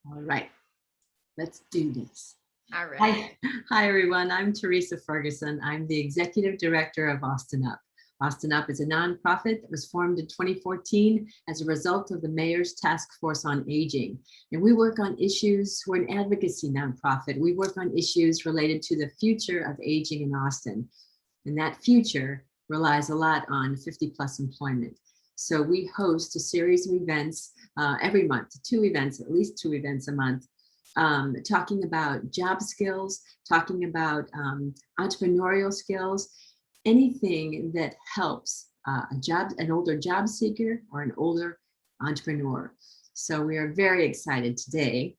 All right, let's do this. All right. Hi, everyone. I'm Teresa Ferguson. I'm the Executive Director of Austin Up. Austin Up is a nonprofit that was formed in 2014 as a result of the Mayor's Task Force on Aging. And we work on issues, we're an advocacy nonprofit. We work on issues related to the future of aging in Austin. And that future relies a lot on 50+ employment. So we host a series of events every month, at least two events a month, talking about job skills, talking about entrepreneurial skills, anything that helps an older job seeker or an older entrepreneur. So we are very excited today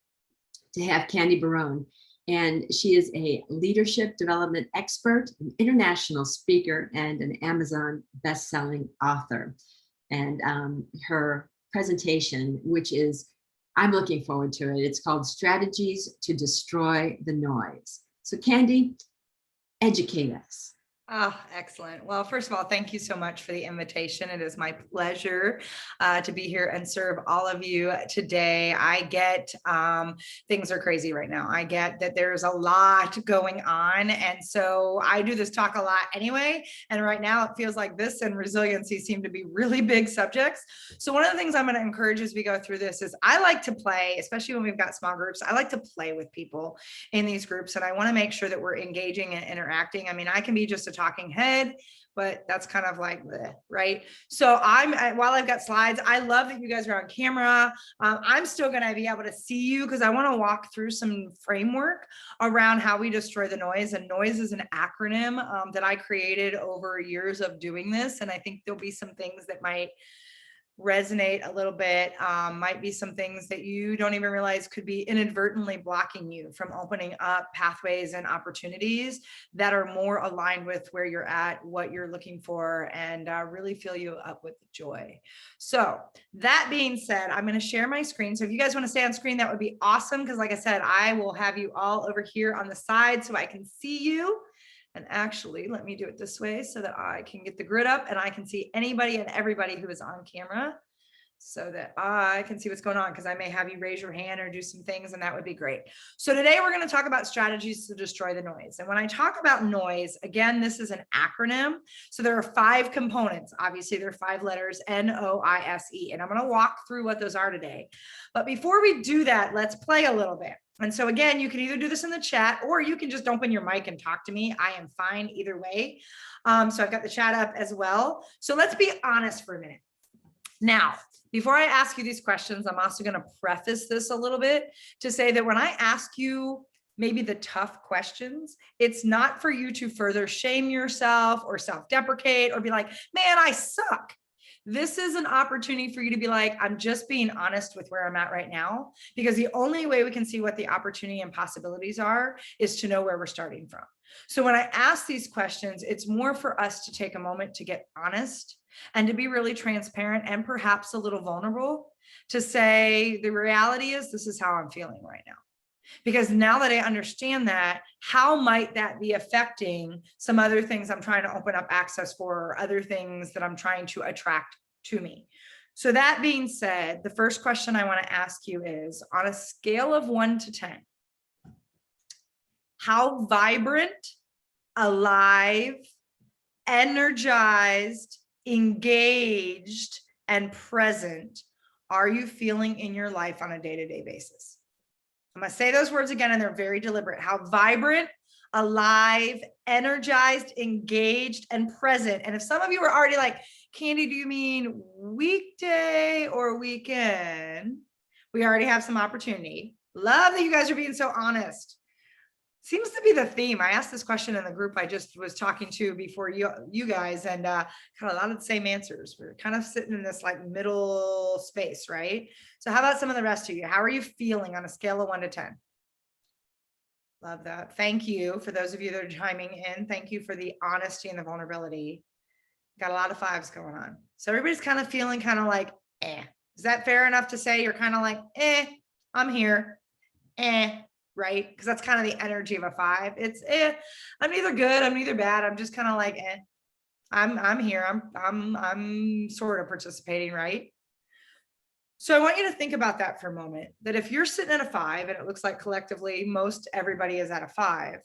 to have Candy Barone. And she is a leadership development expert, an international speaker, and an Amazon best-selling author. And her presentation, which is, I'm looking forward to it. It's called Strategies to Destroy the Noise. So Candy, educate us. Oh, excellent. Well, first of all, thank you so much for the invitation. It is my pleasure to be here and serve all of you today. I get things are crazy right now. I get that there's a lot going on. And so I do this talk a lot anyway. And right now it feels like this and resiliency seem to be really big subjects. So one of the things I'm going to encourage as we go through this is I like to play, especially when we've got small groups. I like to play with people in these groups. And I want to make sure that we're engaging and interacting. I mean, I can be just a talking head, but that's kind of like bleh, right? So while I've got slides, I love that you guys are on camera. I'm still going to be able to see you because I want to walk through some framework around how we destroy the noise. And NOISE is an acronym that I created over years of doing this. And I think there'll be some things that might resonate a little bit, might be some things that you don't even realize could be inadvertently blocking you from opening up pathways and opportunities that are more aligned with where you're at, what you're looking for, and really fill you up with joy. So that being said, I'm going to share my screen. So if you guys want to stay on screen, that would be awesome. Because like I said, I will have you all over here on the side so I can see you. And actually, let me do it this way so that I can get the grid up and I can see anybody and everybody who is on camera so that I can see what's going on, because I may have you raise your hand or do some things, and that would be great. So today we're going to talk about strategies to destroy the noise. And when I talk about noise, again, this is an acronym. So there are 5 components. Obviously, there are 5 letters, N-O-I-S-E. And I'm going to walk through what those are today. But before we do that, let's play a little bit. And so again, you can either do this in the chat or you can just open your mic and talk to me. I am fine either way. So I've got the chat up as well. So let's be honest for a minute. Now, before I ask you these questions, I'm also going to preface this a little bit to say that when I ask you maybe the tough questions, it's not for you to further shame yourself or self-deprecate or be like, man, I suck. This is an opportunity for you to be like, I'm just being honest with where I'm at right now, because the only way we can see what the opportunity and possibilities are is to know where we're starting from. So when I ask these questions, it's more for us to take a moment to get honest and to be really transparent and perhaps a little vulnerable to say, the reality is this is how I'm feeling right now. Because now that I understand that, how might that be affecting some other things I'm trying to open up access for, or other things that I'm trying to attract to me? So that being said, the first question I want to ask you is, on a scale of 1 to 10, how vibrant, alive, energized, engaged, and present are you feeling in your life on a day-to-day basis? I'm going to say those words again, and they're very deliberate. How vibrant, alive, energized, engaged, and present. And if some of you are already like, Candy, do you mean weekday or weekend? We already have some opportunity. Love that you guys are being so honest. Seems to be the theme. I asked this question in the group I just was talking to before you guys, and kind of a lot of the same answers. We're kind of sitting in this like middle space, right? So how about some of the rest of you? How are you feeling on a scale of 1 to 10? Love that. Thank you for those of you that are chiming in. Thank you for the honesty and the vulnerability. Got a lot of 5s going on. So everybody's kind of feeling kind of like, eh. Is that fair enough to say you're kind of like, eh, I'm here, eh? Right? Because that's kind of the energy of a 5. It's I'm neither good, I'm neither bad. I'm just kind of like, I'm here. I'm sort of participating, right? So I want you to think about that for a moment, that if you're sitting at a 5 and it looks like collectively most everybody is at a 5,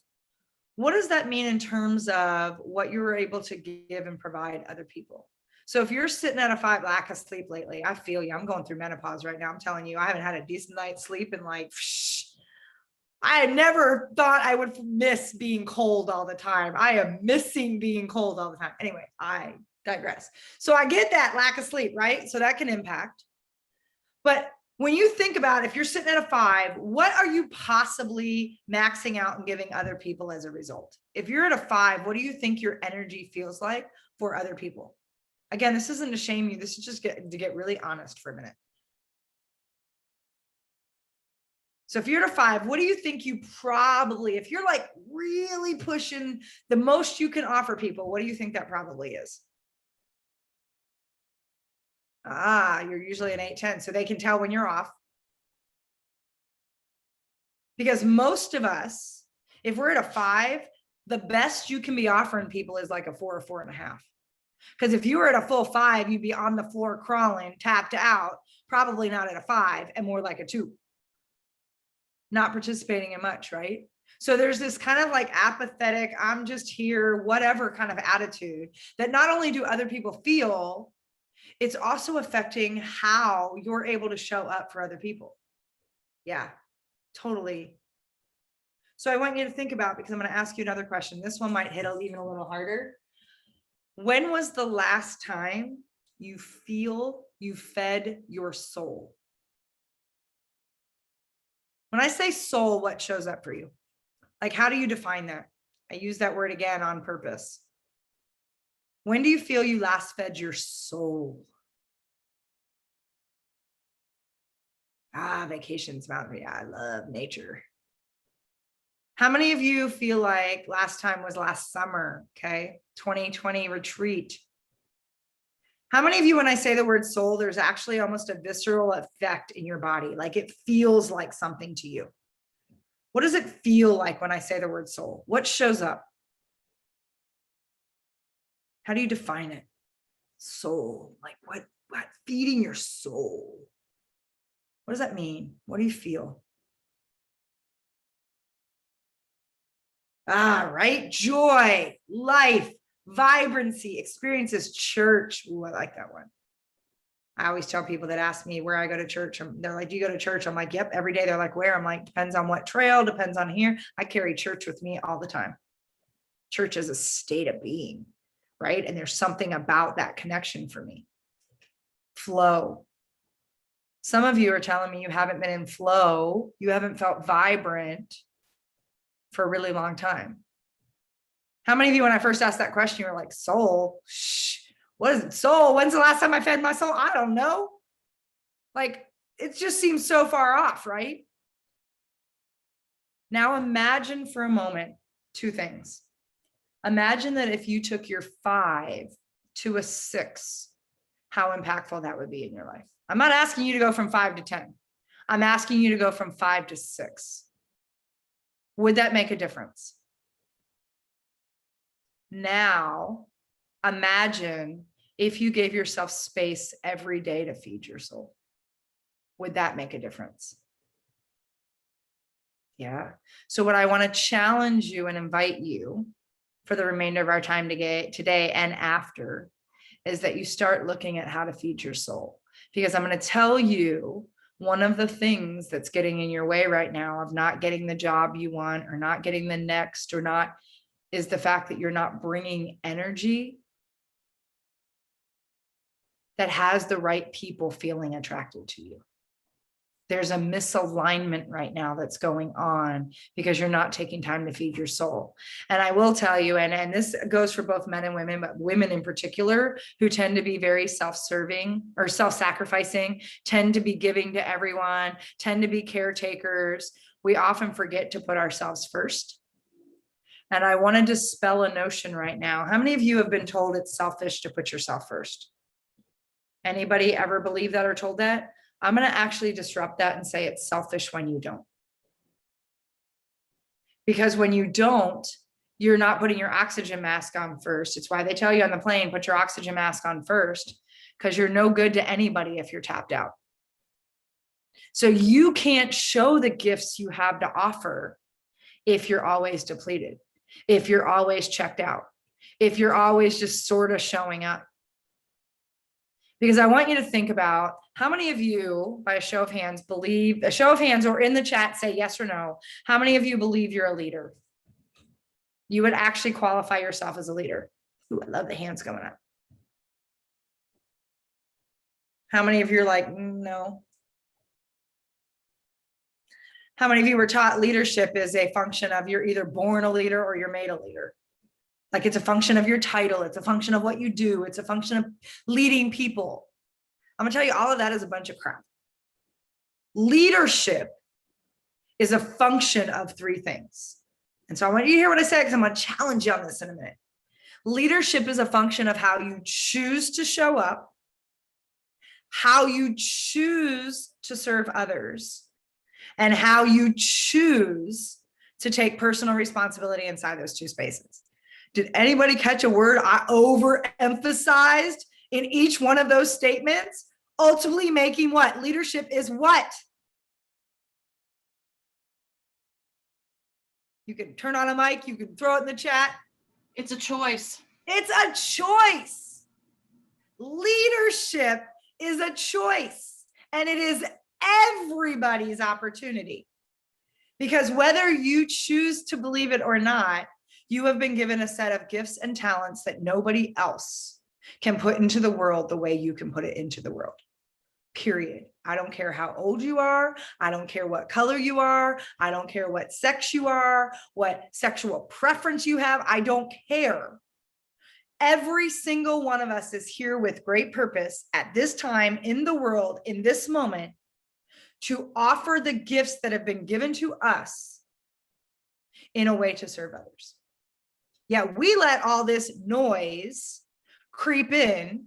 what does that mean in terms of what you were able to give and provide other people? So if you're sitting at a 5, lack of sleep lately, I feel you. I'm going through menopause right now. I'm telling you, I haven't had a decent night's sleep in like, I had never thought I would miss being cold all the time. I am missing being cold all the time. Anyway, I digress. So I get that lack of sleep, right? So that can impact. But when you think about if you're sitting at a 5, what are you possibly maxing out and giving other people as a result? If you're at a 5, what do you think your energy feels like for other people? Again, this isn't to shame you. This is just to get really honest for a minute. So if you're at a 5, what do you think you probably, if you're like really pushing the most you can offer people, what do you think that probably is? You're usually an 8, 10, so they can tell when you're off. Because most of us, if we're at a 5, the best you can be offering people is like a 4 or 4.5. Because if you were at a full 5, you'd be on the floor crawling, tapped out, probably not at a 5, and more like a 2. Not participating in much, right? So there's this kind of like apathetic, I'm just here, whatever kind of attitude that not only do other people feel, it's also affecting how you're able to show up for other people. Yeah, totally. So I want you to think about, because I'm going to ask you another question. This one might hit even a little harder. When was the last time you feel you fed your soul? When I say soul, what shows up for you? Like, how do you define that? I use that word again on purpose. When do you feel you last fed your soul? Vacations, mountain. Yeah, I love nature. How many of you feel like last time was last summer? Okay, 2020 retreat. How many of you, when I say the word soul, there's actually almost a visceral effect in your body? Like it feels like something to you. What does it feel like when I say the word soul? What shows up? How do you define it? Soul, like what feeding your soul? What does that mean? What do you feel? Right? Joy, life, vibrancy, experiences, church. Ooh, I like that one. I always tell people that ask me where I go to church. They're like, do you go to church? I'm like, yep, every day. They're like, where? I'm like, depends on what trail, depends on here. I carry church with me all the time. Church is a state of being, right? And there's something about that connection for me. Flow. Some of you are telling me you haven't been in flow. You haven't felt vibrant for a really long time. How many of you, when I first asked that question, you were like, soul? What is it? Soul? When's the last time I fed my soul? I don't know. Like, it just seems so far off, right? Now imagine for a moment 2 things. Imagine that if you took your 5 to a 6, how impactful that would be in your life. I'm not asking you to go from 5 to 10. I'm asking you to go from 5 to 6. Would that make a difference? Now, imagine if you gave yourself space every day to feed your soul. Would that make a difference? Yeah. So what I want to challenge you and invite you for the remainder of our time today and after is that you start looking at how to feed your soul. Because I'm going to tell you, one of the things that's getting in your way right now of not getting the job you want or not getting the next or not is the fact that you're not bringing energy that has the right people feeling attracted to you. There's a misalignment right now that's going on because you're not taking time to feed your soul. And I will tell you, and this goes for both men and women, but women in particular, who tend to be very self-serving or self-sacrificing, tend to be giving to everyone, tend to be caretakers. We often forget to put ourselves first. And I want to dispel a notion right now. How many of you have been told it's selfish to put yourself first? Anybody ever believe that or told that? I'm going to actually disrupt that and say it's selfish when you don't. Because when you don't, you're not putting your oxygen mask on first. It's why they tell you on the plane, put your oxygen mask on first, because you're no good to anybody if you're tapped out. So you can't show the gifts you have to offer if you're always depleted, if you're always checked out, if you're always just sort of showing up. Because I want you to think about how many of you, by a show of hands, believe, a show of hands or in the chat, say yes or no. How many of you believe you're a leader? You would actually qualify yourself as a leader. Ooh, I love the hands going up. How many of you are like, no? How many of you were taught leadership is a function of you're either born a leader or you're made a leader? Like it's a function of your title. It's a function of what you do. It's a function of leading people. I'm gonna tell you all of that is a bunch of crap. Leadership is a function of three things. And so I want you to hear what I said because I'm gonna challenge you on this in a minute. Leadership is a function of how you choose to show up, how you choose to serve others, and how you choose to take personal responsibility inside those two spaces. Did anybody catch a word I overemphasized in each one of those statements? Ultimately making what? Leadership is what? You can turn on a mic, you can throw it in the chat. It's a choice. It's a choice. Leadership is a choice, and it is everybody's opportunity. Because whether you choose to believe it or not, you have been given a set of gifts and talents that nobody else can put into the world the way you can put it into the world. Period. I don't care how old you are. I don't care what color you are. I don't care what sex you are, what sexual preference you have. I don't care. Every single one of us is here with great purpose at this time in the world, in this moment, to offer the gifts that have been given to us in a way to serve others. Yeah, we let all this noise creep in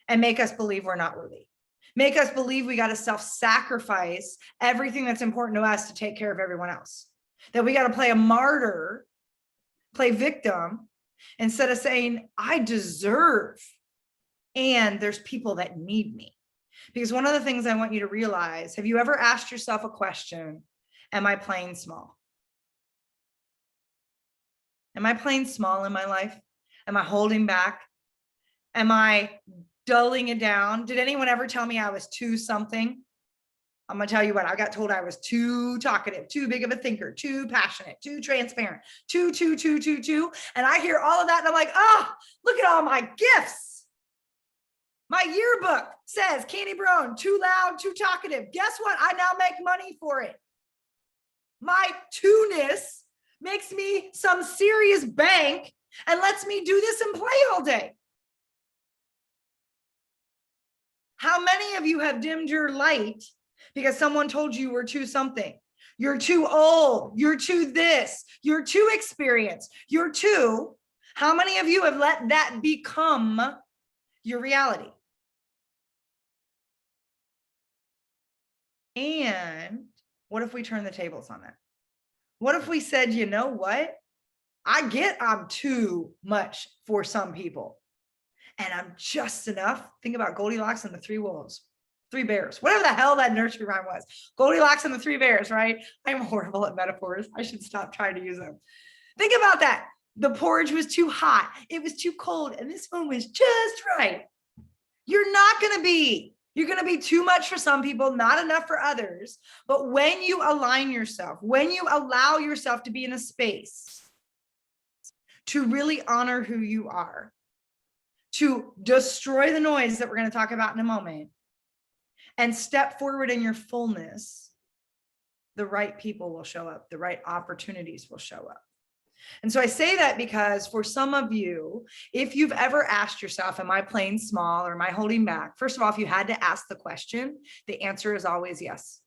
and make us believe we're not worthy. Make us believe we got to self-sacrifice everything that's important to us to take care of everyone else. That we got to play a martyr, play victim, instead of saying, I deserve, and there's people that need me. Because one of the things I want you to realize, have you ever asked yourself a question, am I playing small? Am I playing small in my life? Am I holding back? Am I dulling it down? Did anyone ever tell me I was too something? I'm gonna tell you what, I got told I was too talkative, too big of a thinker, too passionate, too transparent, too. And I hear all of that and I'm like, oh, look at all my gifts. My yearbook says Candy Brown, too loud, too talkative. Guess what? I now make money for it. My two-ness makes me some serious bank and lets me do this and play all day. How many of you have dimmed your light because someone told you were too something? You're too old. You're too this. You're too experienced. You're too. How many of you have let that become your reality? And what if we turn the tables on that? What if we said, you know what? I get I'm too much for some people. And I'm just enough. Think about Goldilocks and the three bears, whatever the hell that nursery rhyme was. Goldilocks and the three bears, right? I'm horrible at metaphors. I should stop trying to use them. Think about that. The porridge was too hot. It was too cold. And this one was just right. You're not going to be. You're going to be too much for some people, not enough for others. But when you align yourself, when you allow yourself to be in a space to really honor who you are, to destroy the noise that we're going to talk about in a moment, and step forward in your fullness, the right people will show up, the right opportunities will show up. And so I say that because for some of you, if you've ever asked yourself, am I playing small or am I holding back? First of all, if you had to ask the question, the answer is always yes.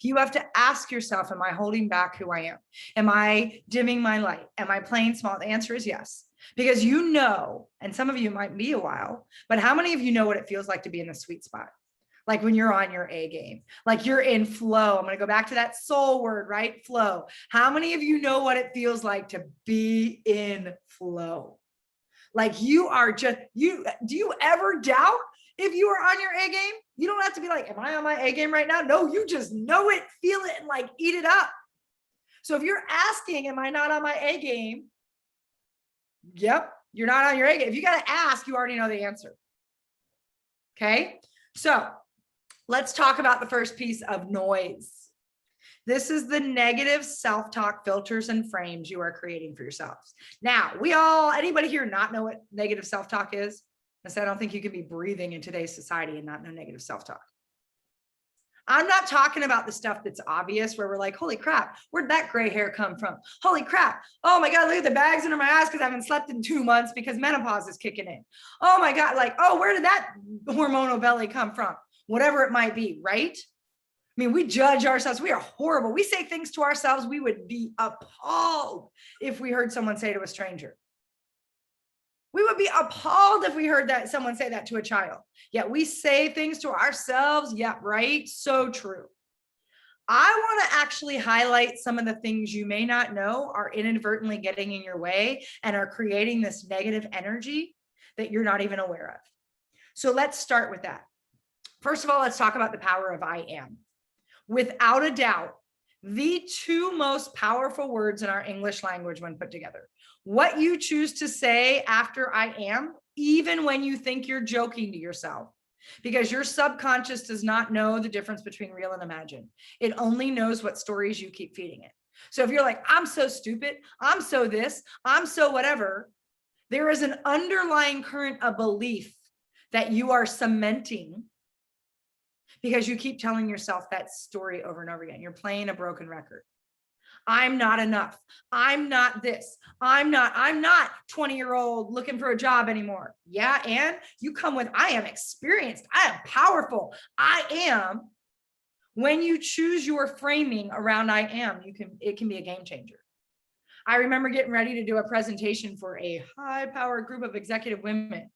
You have to ask yourself, am I holding back who I am? Am I dimming my light? Am I playing small? The answer is yes. Because you know, and some of you might be a while, but how many of you know what it feels like to be in the sweet spot? Like when you're on your A game, like you're in flow. I'm going to go back to that soul word, right? Flow. How many of you know what it feels like to be in flow? Like you are just, do you ever doubt If you are on your A game, you don't have to be like, am I on my A game right now? No, you just know it, feel it, and like eat it up. So if you're asking, am I not on my A game? Yep, you're not on your A game. If you got to ask, you already know the answer. Okay, so let's talk about the first piece of noise. This is the negative self-talk filters and frames you are creating for yourselves. Now, anybody here not know what negative self-talk is? I don't think you can be breathing in today's society and not know negative self-talk. I'm not talking about the stuff that's obvious where we're like, holy crap, where'd that gray hair come from? Holy crap. Oh my God, look at the bags under my eyes because I haven't slept in 2 months because menopause is kicking in. Oh my God, like, oh, where did that hormonal belly come from? Whatever it might be, right? I mean, we judge ourselves. We are horrible. We say things to ourselves. We would be appalled if we heard someone say to a stranger. We would be appalled if we heard that someone say that to a child. Yet we say things to ourselves. Yeah, right. So true. I want to actually highlight some of the things you may not know are inadvertently getting in your way and are creating this negative energy that you're not even aware of. So let's start with that. First of all, let's talk about the power of I am. Without a doubt, the two most powerful words in our English language when put together. What you choose to say after I am, even when you think you're joking to yourself, because your subconscious does not know the difference between real and imagined. It only knows what stories you keep feeding it. So if you're like, I'm so stupid, I'm so this, I'm so whatever, there is an underlying current of belief that you are cementing because you keep telling yourself that story over and over again. You're playing a broken record. I'm not enough. I'm not this. I'm not 20-year-old looking for a job anymore. Yeah, and you come with, I am experienced. I am powerful. I am. When you choose your framing around I am, it can be a game changer. I remember getting ready to do a presentation for a high-powered group of executive women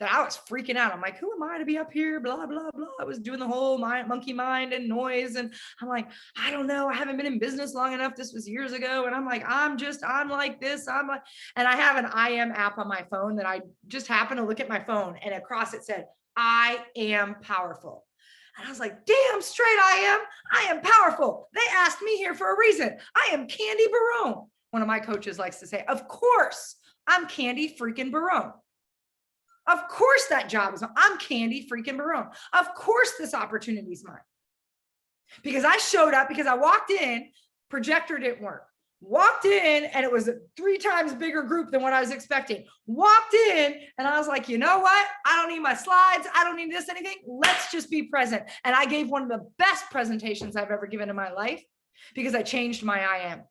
that I was freaking out. I'm like, who am I to be up here? Blah, blah, blah. I was doing the whole monkey mind and noise. And I'm like, I don't know. I haven't been in business long enough. This was years ago. And I'm like, I'm like this. And I have an I am app on my phone that I just happened to look at my phone and across it said, I am powerful. And I was like, damn straight I am powerful. They asked me here for a reason. I am Candy Barone. One of my coaches likes to say, of course, I'm Candy freaking Barone. Of course that job is mine. I'm Candy freaking Barone. Of course this opportunity is mine. Because I showed up, because I walked in, projector didn't work. Walked in and it was a 3 times bigger group than what I was expecting. Walked in and I was like, you know what? I don't need my slides. I don't need this, anything. Let's just be present. And I gave one of the best presentations I've ever given in my life because I changed my I am.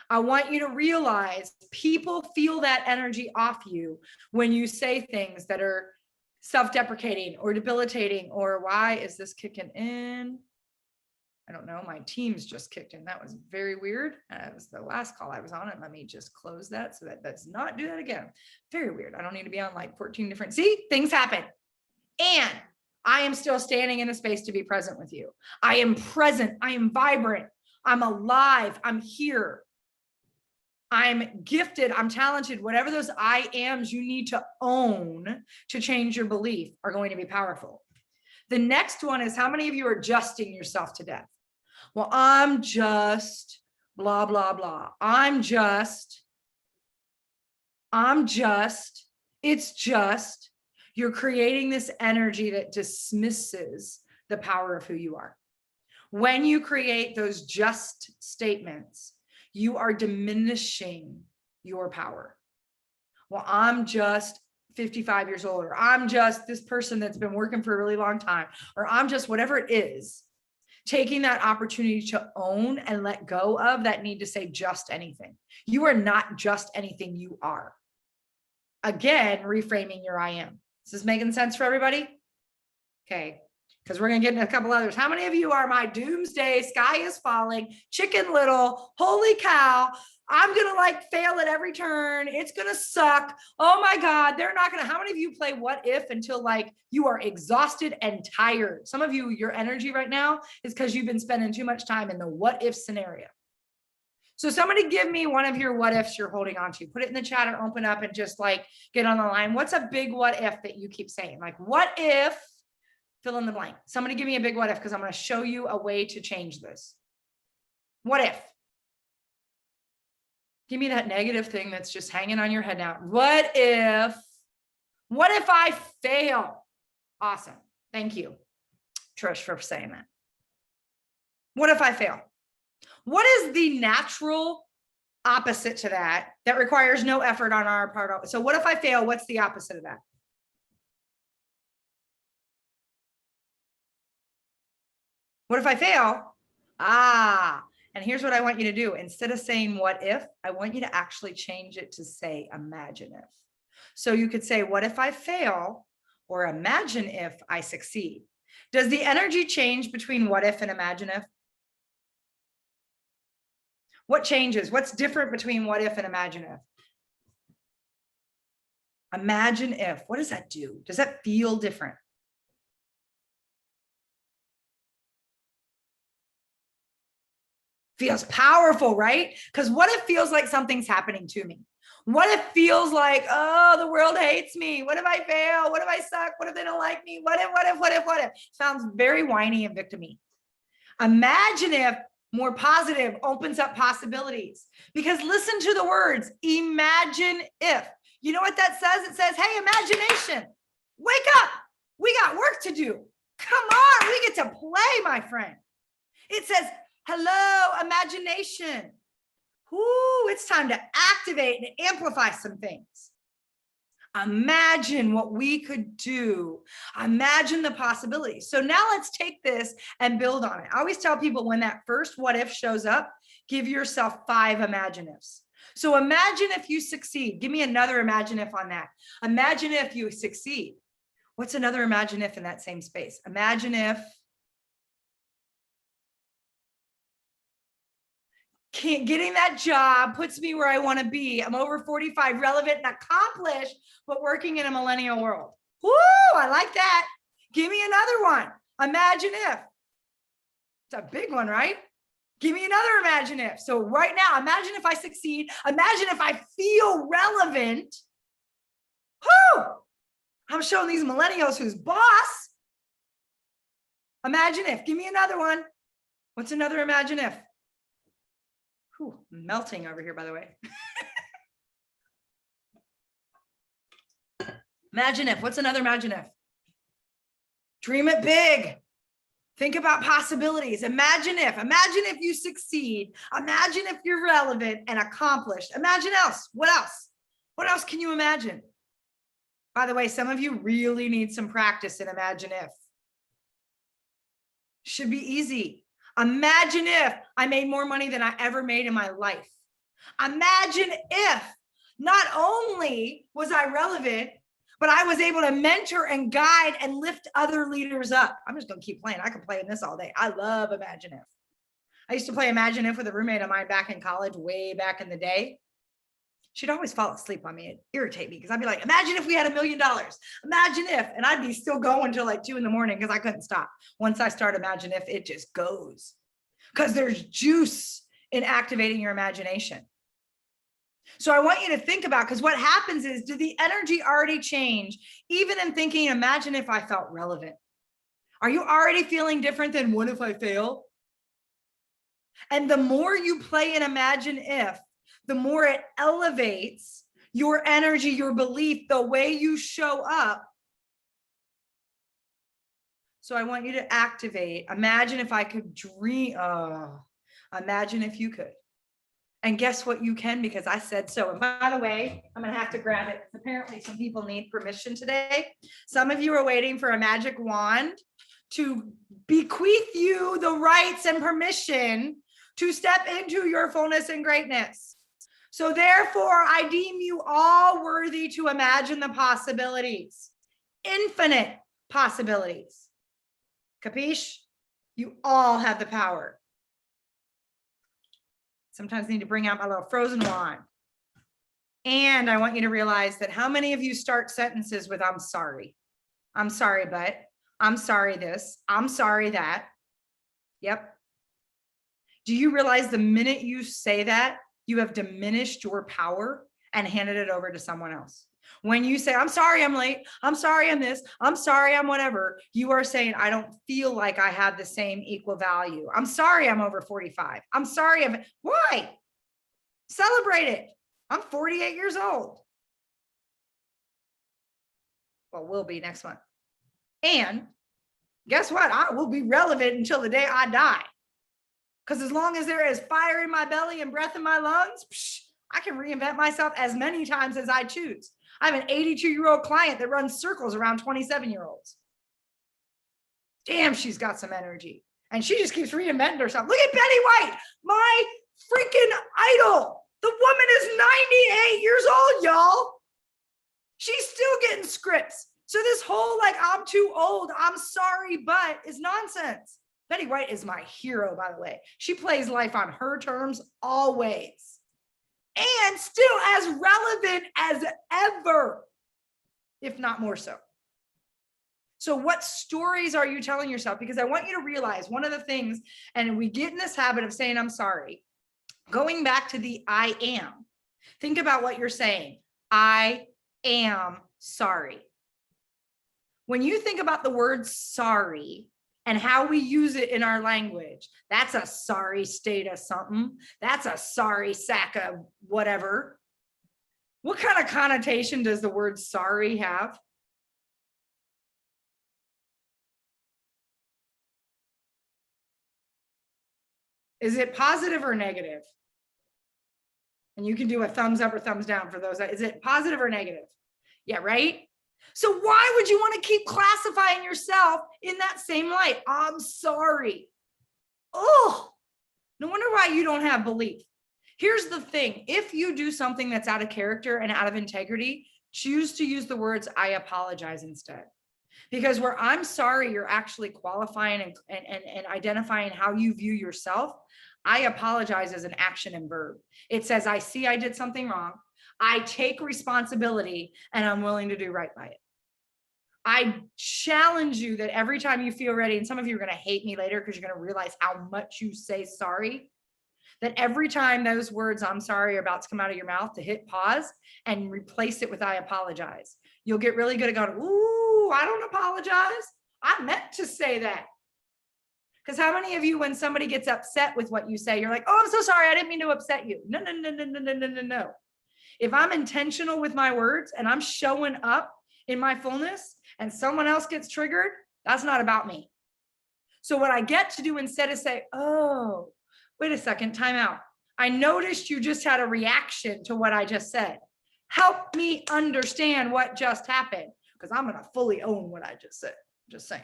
I want you to realize people feel that energy off you when you say things that are self-deprecating or debilitating or why is this kicking in? I don't know. My Teams just kicked in. That was very weird. It was the last call I was on. Let me just close that so that does not do that again. Very weird. I don't need to be on like 14 different. See, things happen. And I am still standing in a space to be present with you. I am present. I am vibrant. I'm alive. I'm here. I'm gifted, I'm talented, whatever those I ams you need to own to change your belief are going to be powerful. The next one is how many of you are adjusting yourself to death? Well, I'm just blah, blah, blah. It's just, you're creating this energy that dismisses the power of who you are. When you create those just statements, you are diminishing your power. Well, I'm just 55 years old, or I'm just this person that's been working for a really long time, or I'm just whatever it is. Taking that opportunity to own and let go of that need to say just anything. You are not just anything, you are. Again, reframing your I am. Is this making sense for everybody? Okay. Because we're going to get into a couple others. How many of you are my doomsday, sky is falling, chicken little, holy cow, I'm going to like fail at every turn. It's going to suck. Oh my God, they're not going to. How many of you play what if until like you are exhausted and tired? Some of you, your energy right now is because you've been spending too much time in the what if scenario. So somebody give me one of your what ifs you're holding on to. Put it in the chat or open up and just like get on the line. What's a big what if that you keep saying? Like, what if, fill in the blank. Somebody give me a big what if, because I'm going to show you a way to change this. What if? Give me that negative thing that's just hanging on your head now. What if I fail? Awesome. Thank you, Trish, for saying that. What if I fail? What is the natural opposite to that requires no effort on our part? So what if I fail? What's the opposite of that? What if I fail? And here's what I want you to do. Instead of saying what if, I want you to actually change it to say imagine if. So you could say, what if I fail? Or imagine if I succeed. Does the energy change between what if and imagine if? What changes? What's different between what if and imagine if? Imagine if. What does that do? Does that feel different? Feels powerful, right? Because what if feels like something's happening to me? What if feels like, oh, the world hates me? What if I fail? What if I suck? What if they don't like me? What if? Sounds very whiny and victim-y. Imagine if, more positive, opens up possibilities. Because listen to the words, imagine if. You know what that says? It says, hey, imagination, wake up. We got work to do. Come on, we get to play, my friend. It says, hello, imagination. Ooh, it's time to activate and amplify some things. Imagine what we could do. Imagine the possibilities. So now let's take this and build on it. I always tell people when that first what if shows up, give yourself 5 imagine ifs. So imagine if you succeed. Give me another imagine if on that. Imagine if you succeed. What's another imagine if in that same space? Imagine if getting that job puts me where I want to be. I'm over 45, relevant and accomplished, but working in a millennial world. Woo, I like that. Give me another one. Imagine if. It's a big one, right? Give me another imagine if. So right now, imagine if I succeed. Imagine if I feel relevant. Whoo! I'm showing these millennials who's boss. Imagine if. Give me another one. What's another imagine if? Whew, melting over here, by the way. Imagine if. What's another imagine if? Dream it big. Think about possibilities. Imagine if you succeed. Imagine if you're relevant and accomplished. Imagine else. What else? What else can you imagine? By the way, some of you really need some practice in imagine if. Should be easy. Imagine if I made more money than I ever made in my life. Imagine if not only was I relevant, but I was able to mentor and guide and lift other leaders up. I'm just going to keep playing. I could play in this all day. I love Imagine If. I used to play Imagine If with a roommate of mine back in college, way back in the day. She'd always fall asleep on me. It'd irritate me because I'd be like, imagine if we had $1 million. Imagine if, and I'd be still going till like 2 in the morning because I couldn't stop. Once I start Imagine If, it just goes because there's juice in activating your imagination. So I want you to think about, because what happens is, did the energy already change? Even in thinking, imagine if I felt relevant. Are you already feeling different than what if I fail? And the more you play in Imagine If, the more it elevates your energy, your belief, the way you show up. So I want you to activate. Imagine if I could dream. Imagine if you could. And guess what? You can, because I said so. And by the way, I'm going to have to grab it. Apparently some people need permission today. Some of you are waiting for a magic wand to bequeath you the rights and permission to step into your fullness and greatness. So therefore, I deem you all worthy to imagine the possibilities, infinite possibilities. Capiche? You all have the power. Sometimes I need to bring out my little frozen wand. And I want you to realize that how many of you start sentences with, I'm sorry. I'm sorry, but I'm sorry this. I'm sorry that. Yep. Do you realize the minute you say that, you have diminished your power and handed it over to someone else? When you say, I'm sorry, I'm late. I'm sorry, I'm this. I'm sorry, I'm whatever. You are saying, I don't feel like I have the same equal value. I'm sorry, I'm over 45. I'm sorry. Why? Celebrate it. I'm 48 years old. Well, we'll be next month. And guess what? I will be relevant until the day I die. Because as long as there is fire in my belly and breath in my lungs, I can reinvent myself as many times as I choose. I have an 82-year-old client that runs circles around 27-year-olds. Damn, she's got some energy. And she just keeps reinventing herself. Look at Betty White, my freaking idol. The woman is 98 years old, y'all. She's still getting scripts. So this whole like, I'm too old, I'm sorry, but is nonsense. Betty White is my hero, by the way. She plays life on her terms always. And still as relevant as ever, if not more so. So what stories are you telling yourself? Because I want you to realize one of the things, and we get in this habit of saying, I'm sorry, going back to the I am. Think about what you're saying. I am sorry. When you think about the word sorry and how we use it in our language, that's a sorry state of something. That's a sorry sack of whatever. What kind of connotation does the word sorry have? Is it positive or negative? And you can do a thumbs up or thumbs down for those. Is it positive or negative? Yeah, right? So why would you want to keep classifying yourself in that same light? I'm sorry. Oh, no wonder why you don't have belief. Here's the thing. If you do something that's out of character and out of integrity, choose to use the words, I apologize instead. Because where I'm sorry, you're actually qualifying and identifying how you view yourself. I apologize as an action and verb. It says, I see I did something wrong. I take responsibility and I'm willing to do right by it. I challenge you that every time you feel ready, and some of you are going to hate me later because you're going to realize how much you say sorry, that every time those words, I'm sorry, are about to come out of your mouth, to hit pause and replace it with I apologize. You'll get really good at going, ooh, I don't apologize. I meant to say that. Because how many of you, when somebody gets upset with what you say, you're like, oh, I'm so sorry. I didn't mean to upset you. No, no, no, no, no, no, no, no, no. If I'm intentional with my words and I'm showing up in my fullness and someone else gets triggered, that's not about me. So what I get to do instead is say, oh, wait a second, time out. I noticed you just had a reaction to what I just said. Help me understand what just happened, because I'm going to fully own what I just said. Just saying.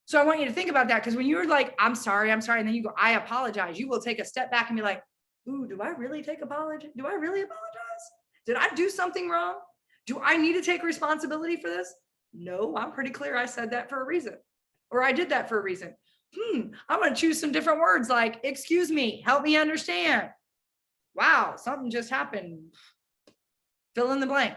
So I want you to think about that, because when you're like, I'm sorry, and then you go, I apologize, you will take a step back and be like, ooh, do I really take apology? Do I really apologize? Did I do something wrong? Do I need to take responsibility for this? No, I'm pretty clear I said that for a reason, or I did that for a reason. I'm going to choose some different words like, excuse me, help me understand. Wow, something just happened. Fill in the blank.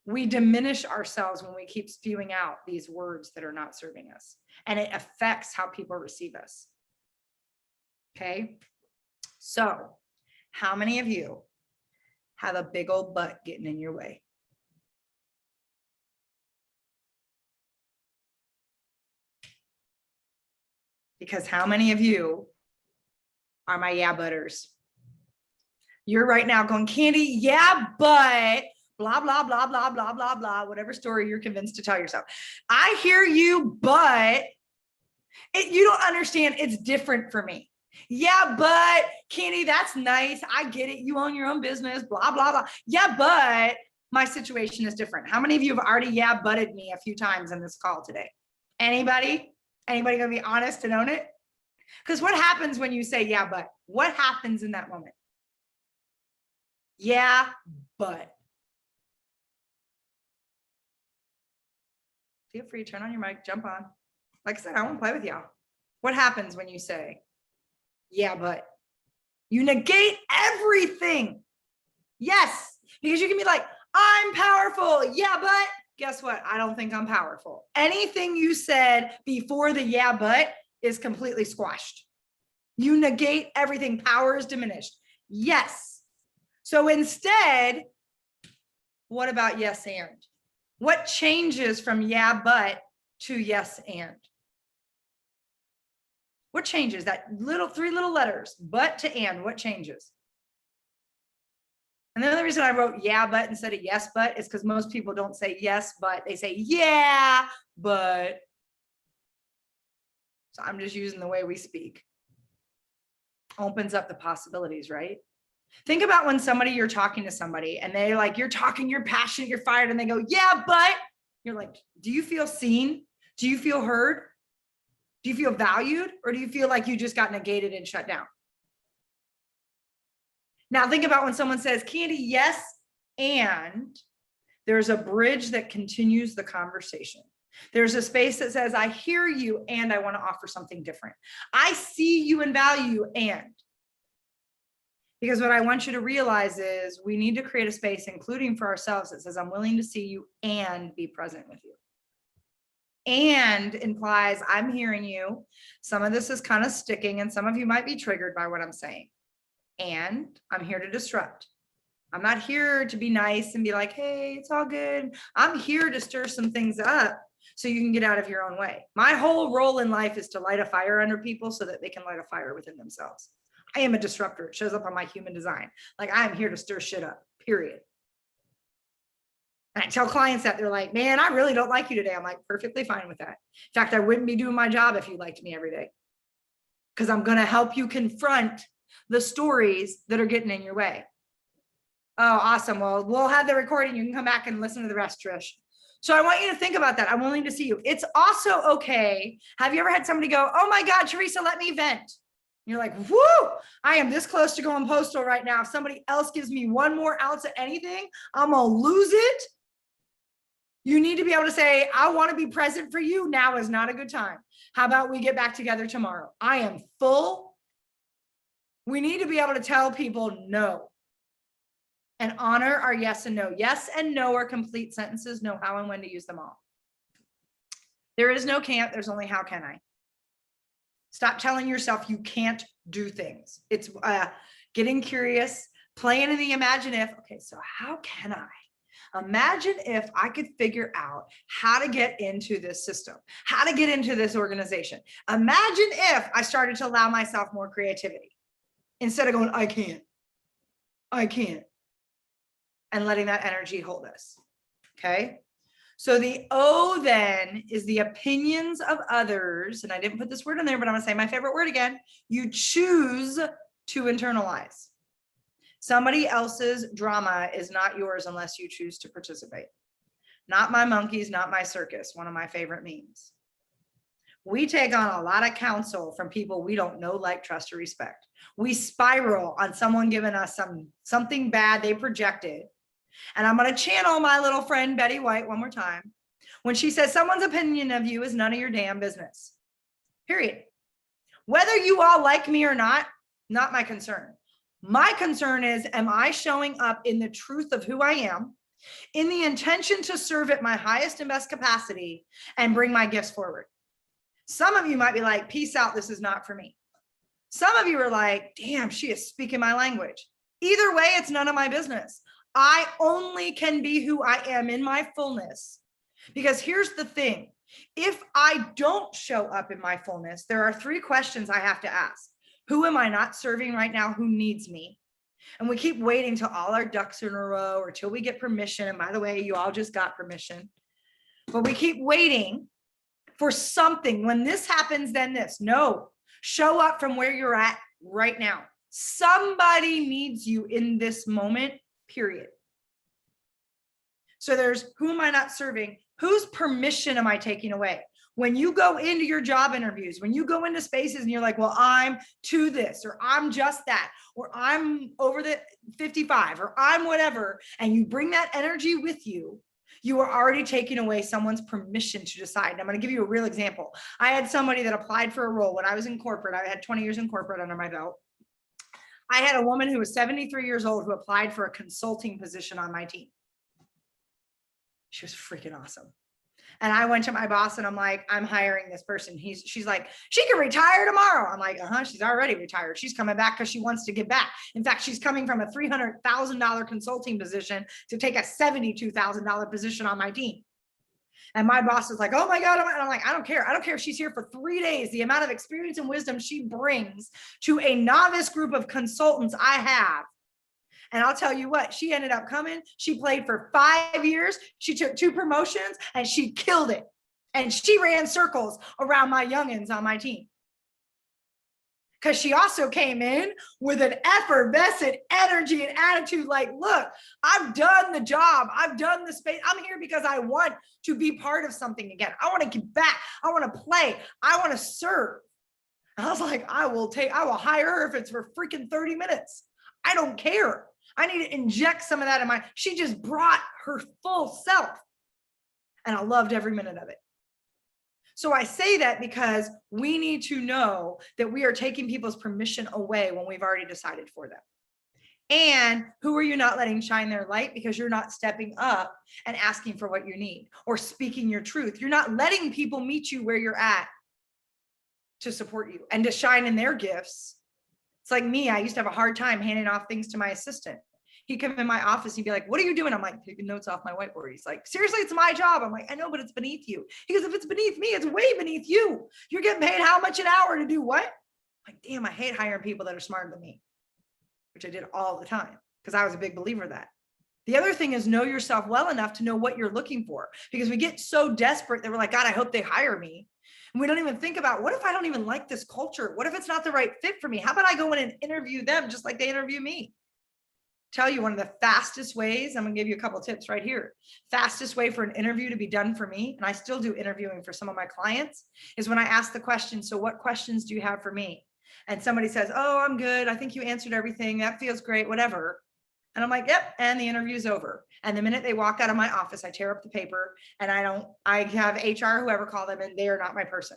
We diminish ourselves when we keep spewing out these words that are not serving us, and it affects how people receive us. Okay. So how many of you have a big old butt getting in your way? Because how many of you are my yeah butters? You're right now going, Candy, yeah, but blah, blah, blah, blah, blah, blah, blah, whatever story you're convinced to tell yourself. I hear you, but you don't understand. It's different for me. Yeah, but Candy, that's nice. I get it. You own your own business, blah, blah, blah. Yeah, but my situation is different. How many of you have already yeah butted me a few times in this call today? Anybody? Anybody gonna be honest and own it? Because what happens when you say yeah, but? What happens in that moment? Yeah, but. Feel free to turn on your mic, jump on. Like I said, I won't play with y'all. What happens when you say, yeah, but? You negate everything. Yes, because you can be like, I'm powerful. Yeah, but guess what? I don't think I'm powerful. Anything you said before the yeah, but is completely squashed. You negate everything. Power is diminished. Yes. So instead, what about yes and? What changes from yeah, but to yes and? What changes? That little 3 little letters, but to and, what changes? And the other reason I wrote yeah, but instead of yes, but is because most people don't say yes, but they say yeah, but. So I'm just using the way we speak. Opens up the possibilities, right? Think about when you're talking to somebody and they like, you're talking, you're passionate, you're fired, and they go, yeah, but you're like, do you feel seen? Do you feel heard? Do you feel valued? Or do you feel like you just got negated and shut down? Now think about when someone says, Candy, yes, and there's a bridge that continues the conversation. There's a space that says, I hear you and I want to offer something different. I see you and value you and. Because what I want you to realize is we need to create a space, including for ourselves, that says, I'm willing to see you and be present with you. And implies I'm hearing you. Some of this is kind of sticking and some of you might be triggered by what I'm saying. And I'm here to disrupt. I'm not here to be nice and be like, hey, it's all good. I'm here to stir some things up so you can get out of your own way. My whole role in life is to light a fire under people so that they can light a fire within themselves. I am a disruptor. It shows up on my human design. Like I am here to stir shit up, period. And I tell clients that they're like, man, I really don't like you today. I'm like, perfectly fine with that. In fact, I wouldn't be doing my job if you liked me every day. Because I'm going to help you confront the stories that are getting in your way. Oh, awesome. Well, we'll have the recording. You can come back and listen to the rest, Trish. So I want you to think about that. I'm willing to see you. It's also okay. Have you ever had somebody go, oh my God, Teresa, let me vent. You're like, whoo, I am this close to going postal right now. If somebody else gives me 1 more ounce of anything, I'm going to lose it. You need to be able to say, I want to be present for you. Now is not a good time. How about we get back together tomorrow? I am full. We need to be able to tell people no and honor our yes and no. Yes and no are complete sentences. Know how and when to use them all. There is no can't. There's only how can I. Stop telling yourself you can't do things. It's getting curious, playing in the imagine-if. Okay, so how can I? Imagine if I could figure out how to get into this system, how to get into this organization. Imagine if I started to allow myself more creativity instead of going, I can't, and letting that energy hold us. Okay. So the O then is the opinions of others. And I didn't put this word in there, but I'm going to say my favorite word again. You choose to internalize. Somebody else's drama is not yours unless you choose to participate. Not my monkeys, not my circus. One of my favorite memes. We take on a lot of counsel from people we don't know, like, trust, or respect. We spiral on someone giving us something bad they projected. And I'm going to channel my little friend Betty White one more time when she says someone's opinion of you is none of your damn business. Period. Whether you all like me or not my concern. My concern is, am I showing up in the truth of who I am, in the intention to serve at my highest and best capacity and bring my gifts forward? Some of you might be like, peace out, this is not for me. Some of you are like, damn, she is speaking my language. Either way, it's none of my business. I only can be who I am in my fullness. Because here's the thing. If I don't show up in my fullness, there are 3 questions I have to ask. Who am I not serving right now? Who needs me? And we keep waiting till all our ducks are in a row or till we get permission. And by the way, you all just got permission. But we keep waiting for something. When this happens, then this. No, show up from where you're at right now. Somebody needs you in this moment. Period. So there's who am I not serving? Whose permission am I taking away? When you go into your job interviews, when you go into spaces and you're like, well, I'm to this, or I'm just that, or I'm over the 55, or I'm whatever, and you bring that energy with you, you are already taking away someone's permission to decide. And I'm going to give you a real example. I had somebody that applied for a role when I was in corporate. I had 20 years in corporate under my belt. I had a woman who was 73 years old who applied for a consulting position on my team. She was freaking awesome. And I went to my boss and I'm like, I'm hiring this person. She's like, she can retire tomorrow. I'm like, she's already retired. She's coming back because she wants to give back. In fact, she's coming from a $300,000 consulting position to take a $72,000 position on my team. And my boss is like, oh my God. And I'm like, I don't care. I don't care if she's here for 3 days. The amount of experience and wisdom she brings to a novice group of consultants I have. And I'll tell you what, she ended up coming. She played for 5 years. She took 2 promotions and she killed it. And she ran circles around my youngins on my team. Because she also came in with an effervescent energy and attitude like, look, I've done the job. I've done the space. I'm here because I want to be part of something again. I want to give back. I want to play. I want to serve. And I was like, I will hire her if it's for freaking 30 minutes. I don't care. I need to inject some of that in she just brought her full self. And I loved every minute of it. So I say that because we need to know that we are taking people's permission away when we've already decided for them. And who are you not letting shine their light because you're not stepping up and asking for what you need or speaking your truth? You're not letting people meet you where you're at to support you and to shine in their gifts. It's like me, I used to have a hard time handing off things to my assistant. He'd come in my office, he'd be like, what are you doing? I'm like, taking notes off my whiteboard. He's like, seriously, it's my job. I'm like, I know, but it's beneath you. He goes, if it's beneath me, it's way beneath you. You're getting paid how much an hour to do what? I'm like, damn, I hate hiring people that are smarter than me, which I did all the time because I was a big believer of that. The other thing is know yourself well enough to know what you're looking for, because we get so desperate that we're like, God, I hope they hire me. And we don't even think about, what if I don't even like this culture? What if it's not the right fit for me? How about I go in and interview them just like they interview me? Tell you one of the fastest ways, I'm gonna give you a couple tips right here. Fastest way for an interview to be done for me, and I still do interviewing for some of my clients, is when I ask the question, so what questions do you have for me? And somebody says, oh, I'm good. I think you answered everything. That feels great, whatever. And I'm like, yep, and the interview's over. And the minute they walk out of my office, I tear up the paper and I have HR, whoever call them, and they are not my person.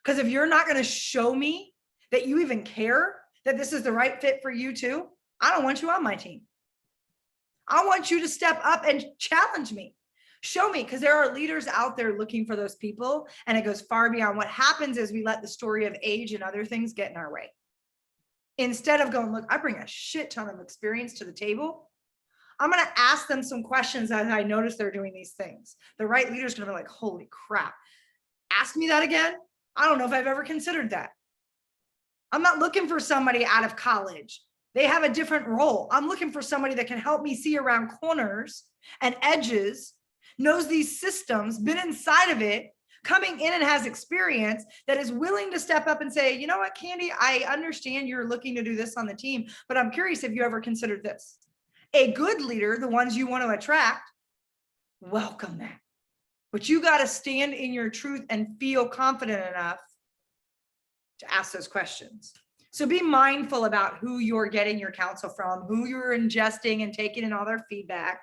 Because if you're not gonna show me that you even care, that this is the right fit for you too, I don't want you on my team. I want you to step up and challenge me. Show me, because there are leaders out there looking for those people, and it goes far beyond. What happens is we let the story of age and other things get in our way. Instead of going, look, I bring a shit ton of experience to the table. I'm going to ask them some questions as I notice they're doing these things. The right leader's going to be like, holy crap. Ask me that again? I don't know if I've ever considered that. I'm not looking for somebody out of college. They have a different role. I'm looking for somebody that can help me see around corners and edges, knows these systems, been inside of it, coming in and has experience, that is willing to step up and say, you know what, Candy, I understand you're looking to do this on the team, but I'm curious if you ever considered this. A good leader, the ones you want to attract, welcome that. But you got to stand in your truth and feel confident enough to ask those questions. So be mindful about who you're getting your counsel from, who you're ingesting and taking in all their feedback,